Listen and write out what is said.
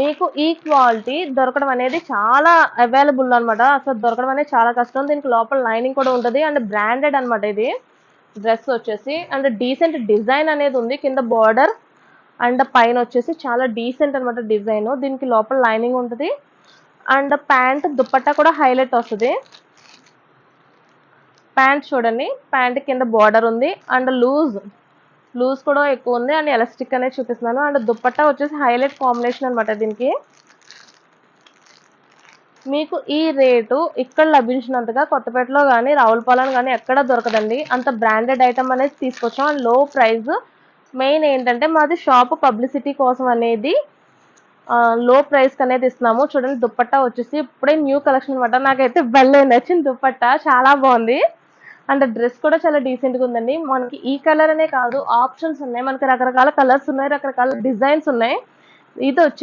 మీకు ఈ క్వాలిటీ దొరకడం అనేది చాలా అవైలబుల్ అనమాట. అసలు దొరకడం అనేది చాలా కష్టం. దీనికి లోపల లైనింగ్ కూడా ఉంటది. అండ్ బ్రాండెడ్ అనమాట ఇది. డ్రెస్ వచ్చేసి అండ్ డీసెంట్ డిజైన్ అనేది ఉంది. కింద బార్డర్ అండ్ పైన వచ్చేసి చాలా డీసెంట్ అనమాట డిజైన్. దీనికి లోపల లైనింగ్ ఉంటుంది. అండ్ ప్యాంట్ దుపట్టా కూడా హైలైట్ వస్తుంది. ప్యాంట్ చూడండి, ప్యాంట్ కింద బార్డర్ ఉంది అండ్ లూజ్ కూడా ఎక్కువ ఉంది అండ్ ఎలాస్టిక్ అనేది చూపిస్తున్నాను. అండ్ దుపట్టా వచ్చేసి హైలైట్ కాంబినేషన్ అనమాట దీనికి. మీకు ఈ రేటు ఇక్కడ లభించినంతగా కొత్తపేటలో కానీ రావులపాలెం కానీ ఎక్కడ దొరకదండి. అంత బ్రాండెడ్ ఐటమ్ అనేది తీసుకొచ్చాం అండ్ లో ప్రైస్. మెయిన్ ఏంటంటే మాది షాప్ పబ్లిసిటీ కోసం అనేది లో ప్రైస్కి అనేది ఇస్తున్నాము. చూడండి దుపట్టా వచ్చేసి ఇప్పుడే న్యూ కలెక్షన్ అనమాట. నాకైతే భలే నచ్చింది దుపట్టా, చాలా బాగుంది. అండ్ డ్రెస్ కూడా చాలా డీసెంట్గా ఉందండి. మనకి ఈ కలర్ అనే కాదు, ఆప్షన్స్ ఉన్నాయి. మనకి రకరకాల కలర్స్ ఉన్నాయి, రకరకాల డిజైన్స్ ఉన్నాయి. ఇది వచ్చి